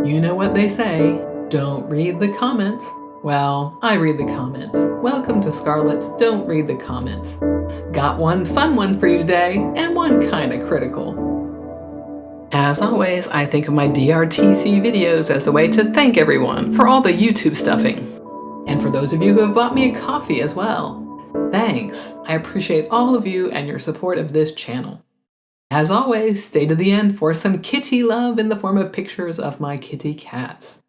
You know what they say, don't read the comments. Well, I read the comments. Welcome to Scarlett's Don't Read the Comments. Got one fun one for you today, and one kinda critical. As always, I think of my DRtC videos as a way to thank everyone for all the YouTube stuffing. And for those of you who have bought me a coffee as well, thanks. I appreciate all of you and your support of this channel. As always, stay to the end for some kitty love in the form of pictures of my kitty cats.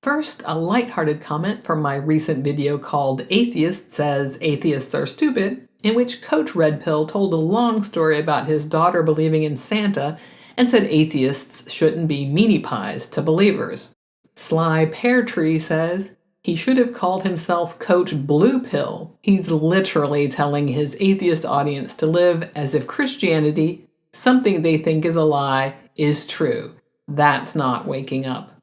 First, a lighthearted comment from my recent video called Atheist says atheists are stupid, in which Coach Red Pill told a long story about his daughter believing in Santa and said atheists shouldn't be meanie pies to believers. Sly Pear Tree says he should have called himself Coach Blue Pill. He's literally telling his atheist audience to live as if Christianity, something they think is a lie, is true. That's not waking up.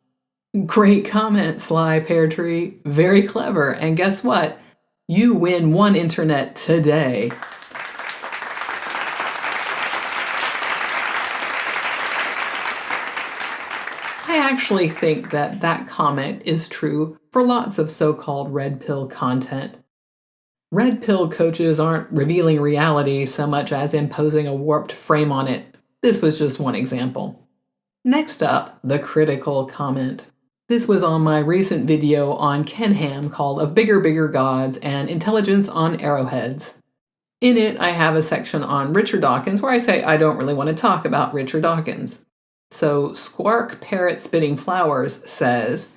Great comment, Sly Pear Tree. Very clever. And guess what? You win one internet today. I actually think that that comment is true for lots of so-called red pill content. Red pill coaches aren't revealing reality so much as imposing a warped frame on it. This was just one example. Next up, the critical comment. This was on my recent video on Ken Ham called Of Bigger Gods and Intelligence on Arrowheads. In it, I have a section on Richard Dawkins where I say I don't really want to talk about Richard Dawkins. So Squark Parrot Spitting Flowers says,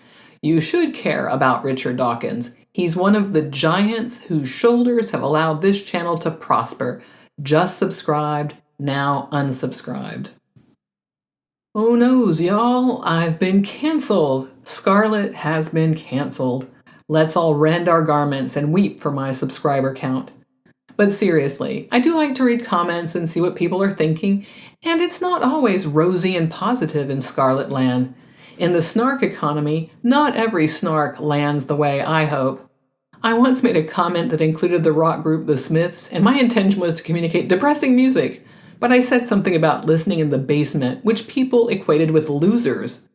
you should care about Richard Dawkins. He's one of the giants whose shoulders have allowed this channel to prosper. Just subscribed, now unsubscribed. Oh noes, y'all, I've been canceled. Scarlett has been canceled. Let's all rend our garments and weep for my subscriber count. But seriously, I do like to read comments and see what people are thinking, and it's not always rosy and positive in Scarlet land. In the snark economy, not every snark lands the way I hope. I once made a comment that included the rock group The Smiths, and my intention was to communicate depressing music, but I said something about listening in the basement, which people equated with losers.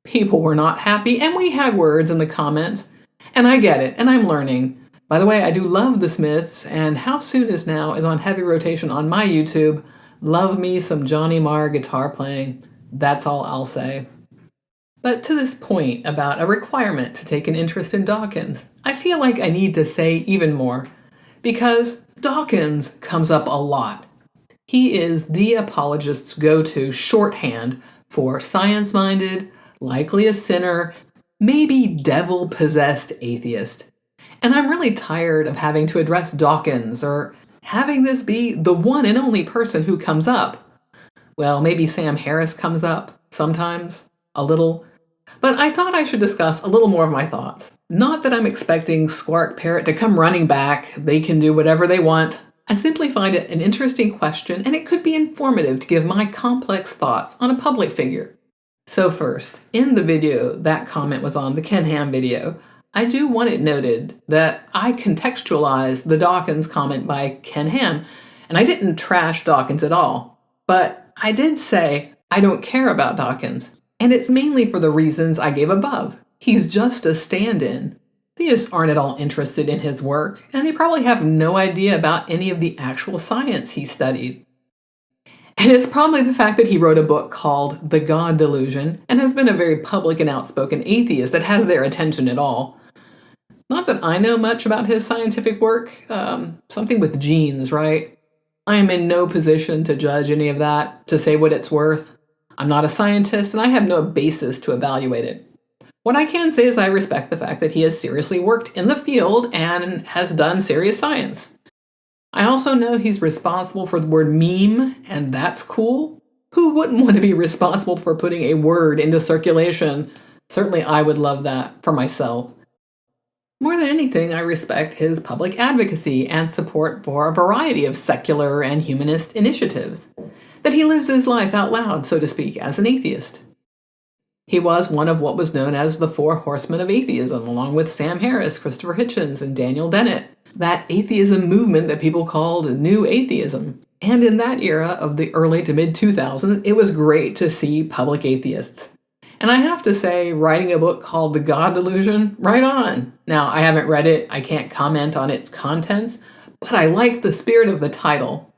People were not happy, and we had words in the comments. And I get it, and I'm learning. By the way, I do love The Smiths, and How Soon Is Now is on heavy rotation on my YouTube. Love me some Johnny Marr guitar playing. That's all I'll say. But to this point about a requirement to take an interest in Dawkins, I feel like I need to say even more, because Dawkins comes up a lot. He is the apologist's go-to shorthand for science-minded, likely a sinner, maybe devil-possessed atheist. And I'm really tired of having to address Dawkins or having this be the one and only person who comes up. Well, maybe Sam Harris comes up sometimes, a little. But I thought I should discuss a little more of my thoughts. Not that I'm expecting Squark Parrot to come running back. They can do whatever they want. I simply find it an interesting question, and it could be informative to give my complex thoughts on a public figure. So first, in the video that comment was on, the Ken Ham video, I do want it noted that I contextualized the Dawkins comment by Ken Ham, and I didn't trash Dawkins at all. But I did say I don't care about Dawkins. And it's mainly for the reasons I gave above. He's just a stand-in. Theists aren't at all interested in his work, and they probably have no idea about any of the actual science he studied. And it's probably the fact that he wrote a book called The God Delusion and has been a very public and outspoken atheist that has their attention at all. Not that I know much about his scientific work, something with genes, right? I am in no position to judge any of that, to say what it's worth. I'm not a scientist, and I have no basis to evaluate it. What I can say is I respect the fact that he has seriously worked in the field and has done serious science. I also know he's responsible for the word meme, and that's cool. Who wouldn't want to be responsible for putting a word into circulation? Certainly I would love that for myself. More than anything, I respect his public advocacy and support for a variety of secular and humanist initiatives. That he lives his life out loud, so to speak, as an atheist. He was one of what was known as the Four Horsemen of Atheism, along with Sam Harris, Christopher Hitchens, and Daniel Dennett. That atheism movement that people called New Atheism. And in that era of the early to mid-2000s, it was great to see public atheists. And I have to say, writing a book called The God Delusion, right on. Now, I haven't read it, I can't comment on its contents, but I like the spirit of the title.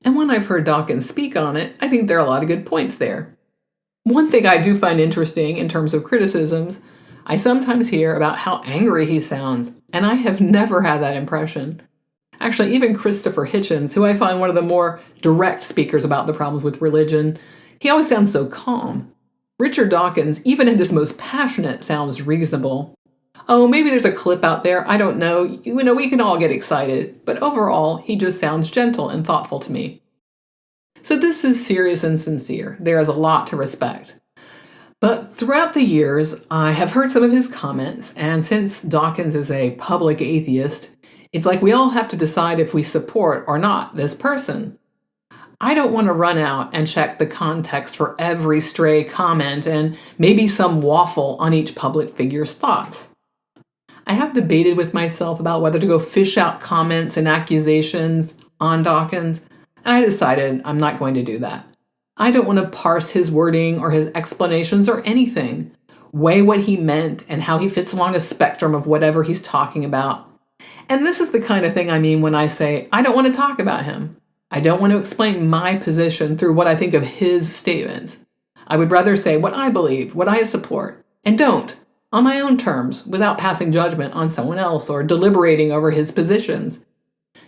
And when I've heard Dawkins speak on it, I think there are a lot of good points there. One thing I do find interesting in terms of criticisms, I sometimes hear about how angry he sounds, and I have never had that impression. Actually, even Christopher Hitchens, who I find one of the more direct speakers about the problems with religion, he always sounds so calm. Richard Dawkins, even at his most passionate, sounds reasonable. Oh, maybe there's a clip out there, I don't know. We can all get excited, but overall, he just sounds gentle and thoughtful to me. So this is serious and sincere. There is a lot to respect. But throughout the years, I have heard some of his comments, and since Dawkins is a public atheist, it's like we all have to decide if we support or not this person. I don't want to run out and check the context for every stray comment and maybe some waffle on each public figure's thoughts. I have debated with myself about whether to go fish out comments and accusations on Dawkins, and I decided I'm not going to do that. I don't want to parse his wording or his explanations or anything, weigh what he meant and how he fits along a spectrum of whatever he's talking about. And this is the kind of thing I mean when I say I don't want to talk about him. I don't want to explain my position through what I think of his statements. I would rather say what I believe, what I support, and don't, on my own terms, without passing judgment on someone else or deliberating over his positions.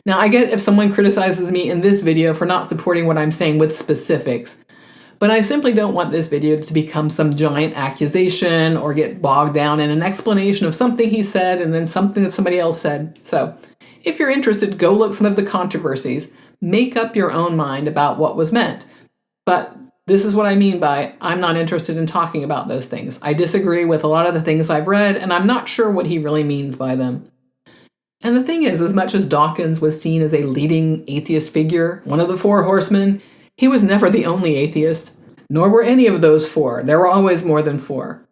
Now, I get if someone criticizes me in this video for not supporting what I'm saying with specifics, but I simply don't want this video to become some giant accusation or get bogged down in an explanation of something he said and then something that somebody else said. So, if you're interested, go look some of the controversies. Make up your own mind about what was meant. But this is what I mean by I'm not interested in talking about those things. I disagree with a lot of the things I've read, and I'm not sure what he really means by them. And the thing is, as much as Dawkins was seen as a leading atheist figure, one of the four horsemen, he was never the only atheist, nor were any of those four. There were always more than four.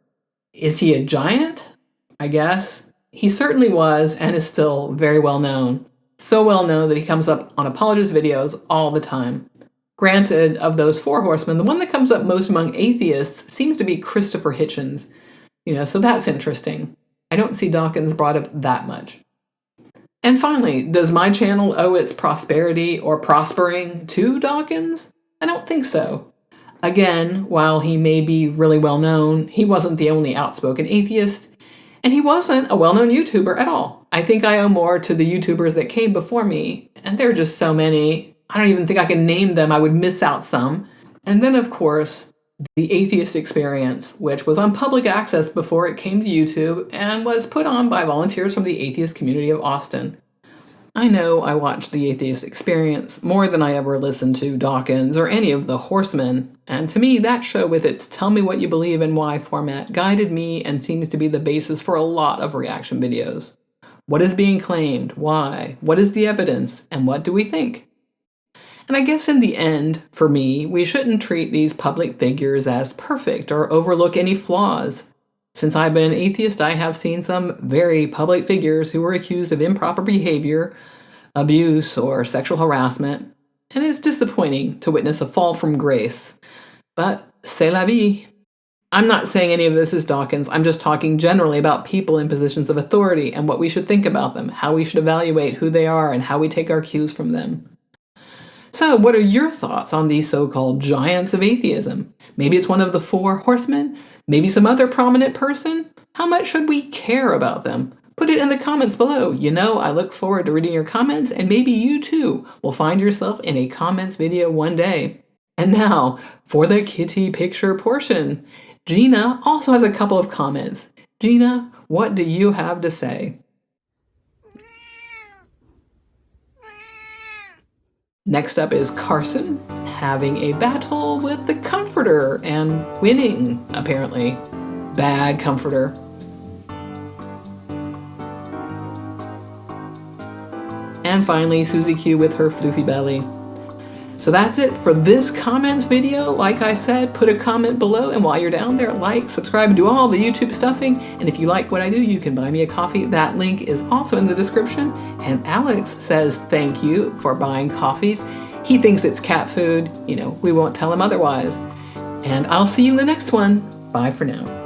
Is he a giant? I guess. He certainly was, and is still very well known. So well known that he comes up on apologist videos all the time. Granted, of those four horsemen, the one that comes up most among atheists seems to be Christopher Hitchens. So that's interesting. I don't see Dawkins brought up that much. And finally, does my channel owe its prosperity or prospering to Dawkins? I don't think so. Again, while he may be really well known, he wasn't the only outspoken atheist, and he wasn't a well-known YouTuber at all. I think I owe more to the YouTubers that came before me, and there are just so many. I don't even think I can name them. I would miss out some. And then, of course, the Atheist Experience, which was on public access before it came to YouTube and was put on by volunteers from the atheist community of Austin. I know I watched the Atheist Experience more than I ever listened to Dawkins or any of the horsemen, and to me that show with its tell me what you believe and why format guided me and seems to be the basis for a lot of reaction videos. What is being claimed? Why? What is the evidence? And what do we think? And I guess in the end, for me, we shouldn't treat these public figures as perfect or overlook any flaws. Since I've been an atheist, I have seen some very public figures who were accused of improper behavior, abuse, or sexual harassment, and it's disappointing to witness a fall from grace. But c'est la vie. I'm not saying any of this is Dawkins, I'm just talking generally about people in positions of authority and what we should think about them, how we should evaluate who they are, and how we take our cues from them. So, what are your thoughts on these so-called giants of atheism? Maybe it's one of the four horsemen? Maybe some other prominent person? How much should we care about them? Put it in the comments below. I look forward to reading your comments, and maybe you too will find yourself in a comments video one day. And now, for the kitty picture portion. Gina also has a couple of comments. Gina, what do you have to say? Next up is Carson, having a battle with the Comforter and winning, apparently. Bad Comforter. And finally, Susie Q with her floofy belly. So that's it for this comments video. Like I said, put a comment below, and while you're down there, like, subscribe, do all the YouTube stuffing, and if you like what I do, you can buy me a coffee. That link is also in the description. And Alex says thank you for buying coffees. He thinks it's cat food. We won't tell him otherwise. And I'll see you in the next one. Bye for now.